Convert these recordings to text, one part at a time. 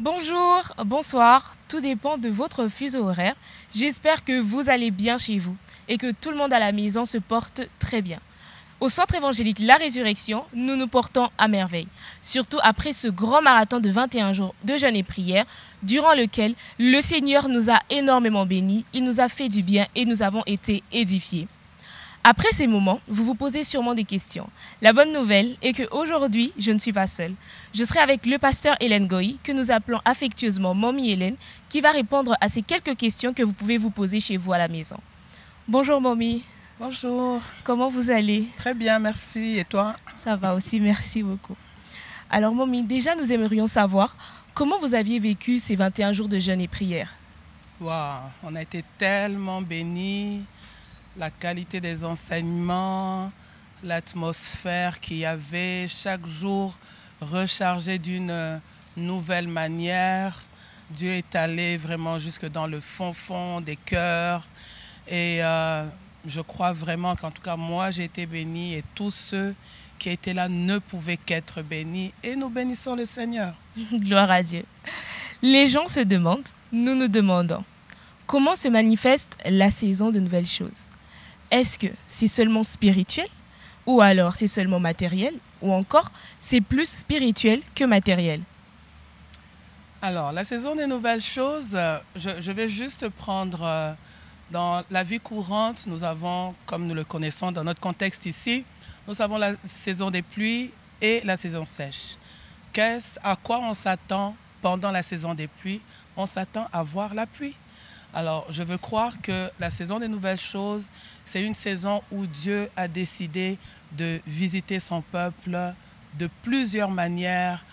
Bonjour, bonsoir, tout dépend de votre fuseau horaire. J'espère que vous allez bien chez vous et que tout le monde à la maison se porte très bien. Au Centre évangélique La Résurrection, nous nous portons à merveille, surtout après ce grand marathon de 21 jours de jeûne et prière, durant lequel le Seigneur nous a énormément bénis, il nous a fait du bien et nous avons été édifiés. Après ces moments, vous vous posez sûrement des questions. La bonne nouvelle est qu'aujourd'hui, je ne suis pas seule. Je serai avec le pasteur Hélène Goy, que nous appelons affectueusement Mommy Hélène, qui va répondre à ces quelques questions que vous pouvez vous poser chez vous à la maison. Bonjour Mommy, Bonjour, comment vous allez? très bien, merci. Et toi? Ça va aussi, merci beaucoup. Alors Mommy, déjà nous aimerions savoir comment vous aviez vécu ces 21 jours de jeûne et prière. Waouh, on a été tellement bénis. La qualité des enseignements, l'atmosphère qu'il y avait, chaque jour rechargé d'une nouvelle manière. Dieu est allé vraiment jusque dans le fond des cœurs. Et je crois vraiment qu'en tout cas, moi, j'ai été bénie et tous ceux qui étaient là ne pouvaient qu'être bénis. Et nous bénissons le Seigneur. Gloire à Dieu. Les gens se demandent, nous nous demandons, comment se manifeste la saison de nouvelles choses? Est-ce que c'est seulement spirituel ou alors c'est seulement matériel ou encore c'est plus spirituel que matériel? Alors, la saison des nouvelles choses, je vais juste prendre dans la vie courante, nous avons, comme nous le connaissons dans notre contexte ici, nous avons la saison des pluies et la saison sèche. À quoi on s'attend pendant la saison des pluies? On s'attend à voir la pluie. Alors, je veux croire que la saison des nouvelles choses, c'est une saison où Dieu a décidé de visiter son peuple de plusieurs manières,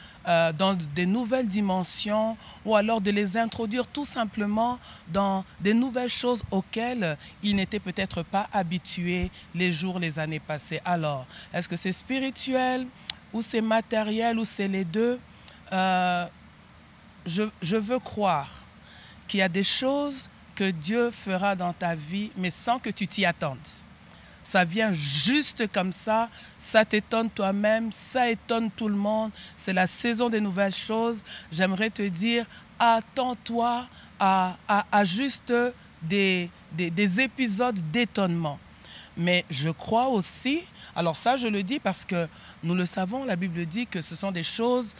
dans des nouvelles dimensions, ou alors de les introduire tout simplement dans des nouvelles choses auxquelles ils n'étaient peut-être pas habitués les années passées. Alors, est-ce que c'est spirituel, ou c'est matériel, ou c'est les deux? Je veux croire qu'il y a des choses que Dieu fera dans ta vie, mais sans que tu t'y attendes. Ça vient juste comme ça t'étonne toi-même, ça étonne tout le monde. C'est la saison des nouvelles choses. J'aimerais te dire, attends-toi à juste des épisodes d'étonnement. Mais je crois aussi, alors ça je le dis parce que nous le savons, la Bible dit que ce sont des choses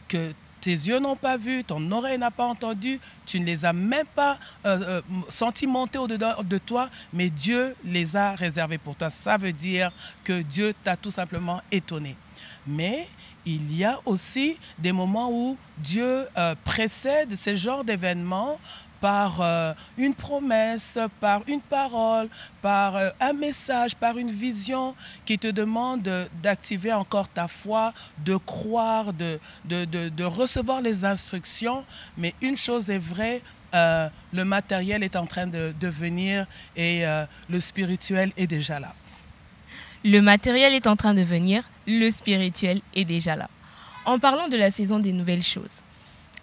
que tes yeux n'ont pas vu, ton oreille n'a pas entendu, tu ne les as même pas sentis monter au-dedans de toi, mais Dieu les a réservés pour toi. Ça veut dire que Dieu t'a tout simplement étonné. Mais il y a aussi des moments où Dieu précède ces genres d'événements par une promesse, par une parole, par un message, par une vision qui te demande d'activer encore ta foi, de croire, de recevoir les instructions. Mais une chose est vraie, le matériel est en train de venir et le spirituel est déjà là. Le matériel est en train de venir, le spirituel est déjà là. En parlant de la saison des nouvelles choses,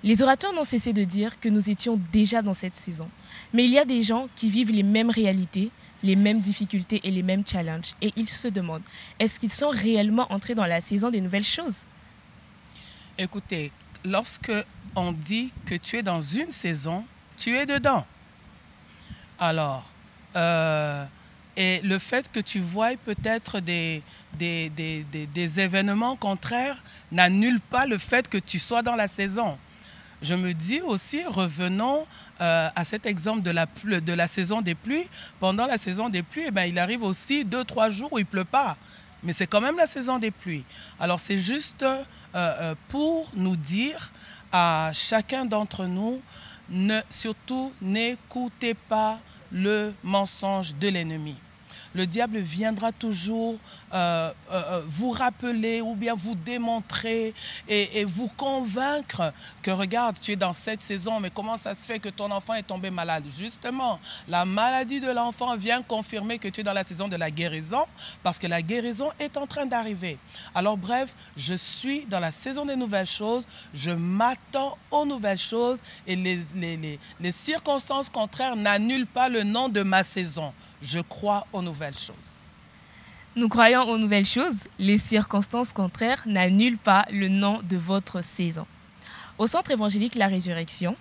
les orateurs n'ont cessé de dire que nous étions déjà dans cette saison. Mais il y a des gens qui vivent les mêmes réalités, les mêmes difficultés et les mêmes challenges. Et ils se demandent, est-ce qu'ils sont réellement entrés dans la saison des nouvelles choses? Écoutez, lorsque on dit que tu es dans une saison, tu es dedans. Alors, et le fait que tu voies peut-être des événements contraires n'annule pas le fait que tu sois dans la saison. Je me dis aussi, revenons à cet exemple de la saison des pluies. Pendant la saison des pluies, il arrive aussi 2-3 jours où il ne pleut pas. Mais c'est quand même la saison des pluies. Alors c'est juste pour nous dire à chacun d'entre nous, surtout n'écoutez pas le mensonge de l'ennemi. Le diable viendra toujours vous rappeler ou bien vous démontrer et vous convaincre que regarde, tu es dans cette saison, mais comment ça se fait que ton enfant est tombé malade? Justement, la maladie de l'enfant vient confirmer que tu es dans la saison de la guérison parce que la guérison est en train d'arriver. Alors bref, je suis dans la saison des nouvelles choses, je m'attends aux nouvelles choses et les circonstances contraires n'annulent pas le nom de ma saison. Je crois aux nouvelles choses. Nous croyons aux nouvelles choses. Les circonstances contraires n'annulent pas le nom de votre saison. Au Centre évangélique La Résurrection,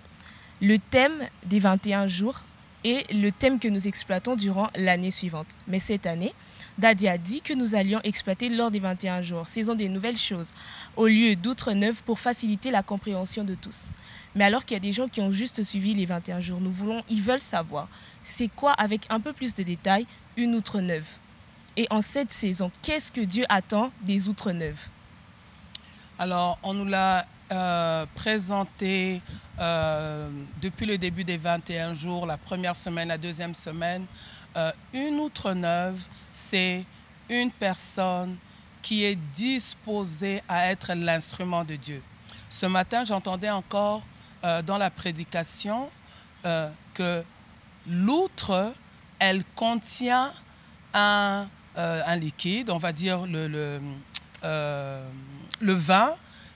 le thème des 21 jours est le thème que nous exploitons durant l'année suivante. Mais cette année, Daddy a dit que nous allions exploiter lors des 21 jours, saison des nouvelles choses, au lieu d'outre neuves pour faciliter la compréhension de tous. Mais alors qu'il y a des gens qui ont juste suivi les 21 jours, ils veulent savoir, c'est quoi, avec un peu plus de détails, une outre neuve? Et en cette saison, qu'est-ce que Dieu attend des outre neuves? Alors, on nous l'a présenté depuis le début des 21 jours, la première semaine, la deuxième semaine. Une outre neuve, c'est une personne qui est disposée à être l'instrument de Dieu. Ce matin, j'entendais encore dans la prédication que l'outre, elle contient un liquide, on va dire le vin,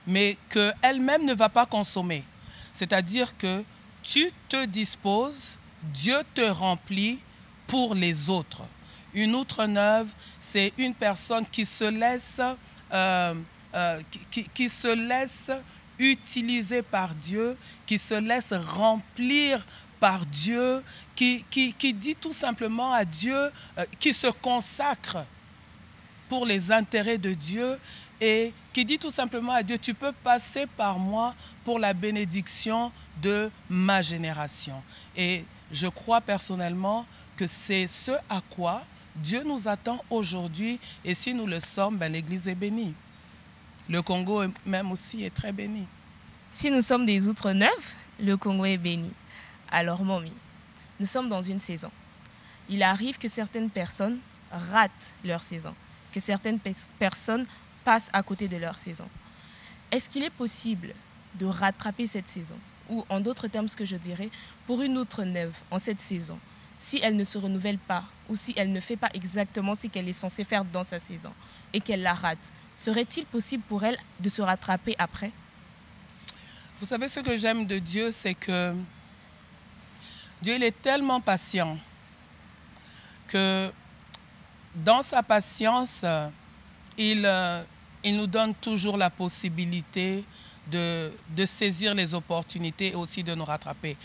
mais qu'elle-même ne va pas consommer. C'est-à-dire que tu te disposes, Dieu te remplit pour les autres. Une outre neuve, c'est une personne qui se laisse, qui se laisse utiliser par Dieu, qui se laisse remplir par Dieu, qui dit tout simplement à Dieu, qui se consacre pour les intérêts de Dieu et qui dit tout simplement à Dieu, tu peux passer par moi pour la bénédiction de ma génération. Et je crois personnellement que c'est ce à quoi Dieu nous attend aujourd'hui et si nous le sommes, l'Église est bénie. Le Congo même aussi est très béni. Si nous sommes des outre neuves, le Congo est béni. Alors, Mommy, nous sommes dans une saison. Il arrive que certaines personnes ratent leur saison, que certaines personnes passent à côté de leur saison. Est-ce qu'il est possible de rattraper cette saison? Ou en d'autres termes, ce que je dirais, pour une outre neuve en cette saison, si elle ne se renouvelle pas ou si elle ne fait pas exactement ce qu'elle est censée faire dans sa saison et qu'elle la rate, serait-il possible pour elle de se rattraper après? Vous savez, ce que j'aime de Dieu, c'est que Dieu il est tellement patient que dans sa patience, il nous donne toujours la possibilité de saisir les opportunités et aussi de nous rattraper.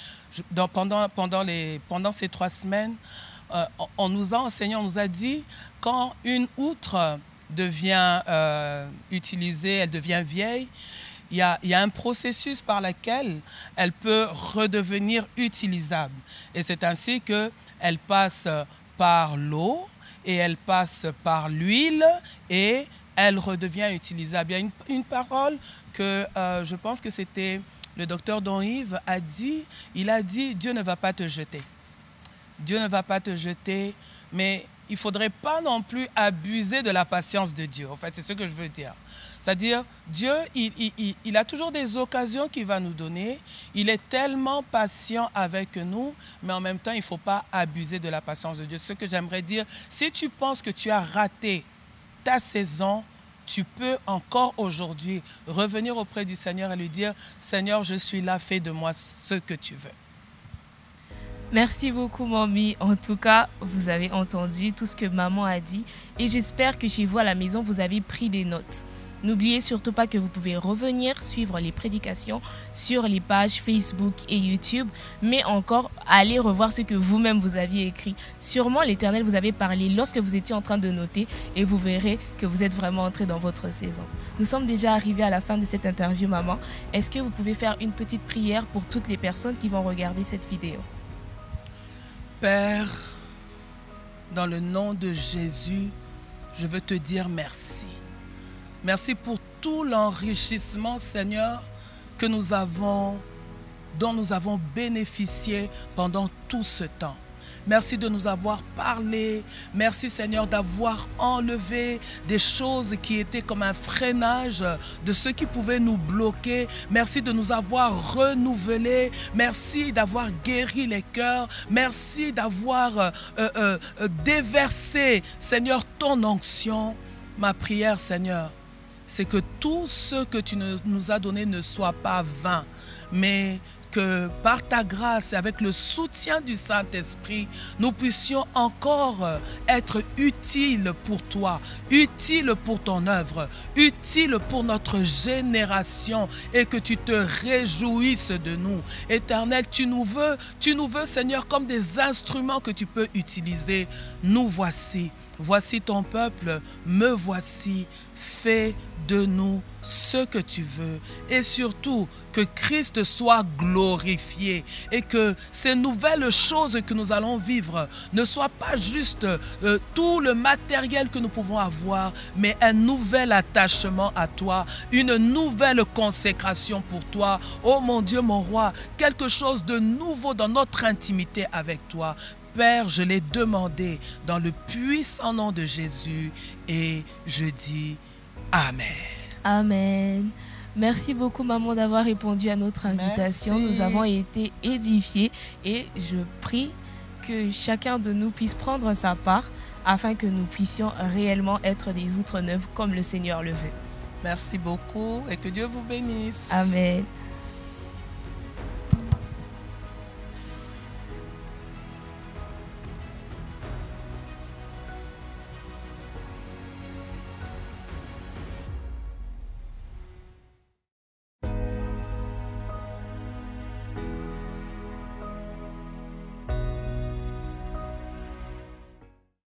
Pendant ces 3 semaines, on nous a enseigné, on nous a dit, quand une outre devient utilisée, elle devient vieille, il y a un processus par lequel elle peut redevenir utilisable. Et c'est ainsi qu'elle passe par l'eau et elle passe par l'huile et elle redevient utilisable. Il y a une parole que je pense que c'était le docteur Don Yves a dit. Il a dit, Dieu ne va pas te jeter. Dieu ne va pas te jeter, mais il ne faudrait pas non plus abuser de la patience de Dieu. En fait, c'est ce que je veux dire. C'est-à-dire, Dieu, il a toujours des occasions qu'il va nous donner. Il est tellement patient avec nous, mais en même temps, il ne faut pas abuser de la patience de Dieu. Ce que j'aimerais dire, si tu penses que tu as raté ta saison, tu peux encore aujourd'hui revenir auprès du Seigneur et lui dire, Seigneur, je suis là, fais de moi ce que tu veux. Merci beaucoup, Mommy. En tout cas, vous avez entendu tout ce que maman a dit et j'espère que chez vous à la maison, vous avez pris des notes. N'oubliez surtout pas que vous pouvez revenir suivre les prédications sur les pages Facebook et YouTube, mais encore aller revoir ce que vous-même vous aviez écrit. Sûrement, l'Éternel vous avait parlé lorsque vous étiez en train de noter et vous verrez que vous êtes vraiment entré dans votre saison. Nous sommes déjà arrivés à la fin de cette interview, maman. Est-ce que vous pouvez faire une petite prière pour toutes les personnes qui vont regarder cette vidéo? Père, dans le nom de Jésus, je veux te dire merci. Merci pour tout l'enrichissement, Seigneur, dont nous avons bénéficié pendant tout ce temps. Merci de nous avoir parlé. Merci, Seigneur, d'avoir enlevé des choses qui étaient comme un freinage de ce qui pouvait nous bloquer. Merci de nous avoir renouvelés. Merci d'avoir guéri les cœurs. Merci d'avoir déversé, Seigneur, ton onction. Ma prière, Seigneur, c'est que tout ce que tu nous as donné ne soit pas vain, mais que par ta grâce et avec le soutien du Saint-Esprit, nous puissions encore être utiles pour toi, utiles pour ton œuvre, utiles pour notre génération et que tu te réjouisses de nous. Éternel, tu nous veux, Seigneur, comme des instruments que tu peux utiliser. Nous voici. Voici ton peuple, me voici, fais de nous ce que tu veux. Et surtout, que Christ soit glorifié et que ces nouvelles choses que nous allons vivre ne soient pas juste tout le matériel que nous pouvons avoir, mais un nouvel attachement à toi, une nouvelle consécration pour toi. Oh mon Dieu, mon roi, quelque chose de nouveau dans notre intimité avec toi. Père, je l'ai demandé dans le puissant nom de Jésus et je dis Amen. Amen. Merci beaucoup, maman, d'avoir répondu à notre invitation. Merci. Nous avons été édifiés et je prie que chacun de nous puisse prendre sa part afin que nous puissions réellement être des outres neuves comme le Seigneur le veut. Merci beaucoup et que Dieu vous bénisse. Amen.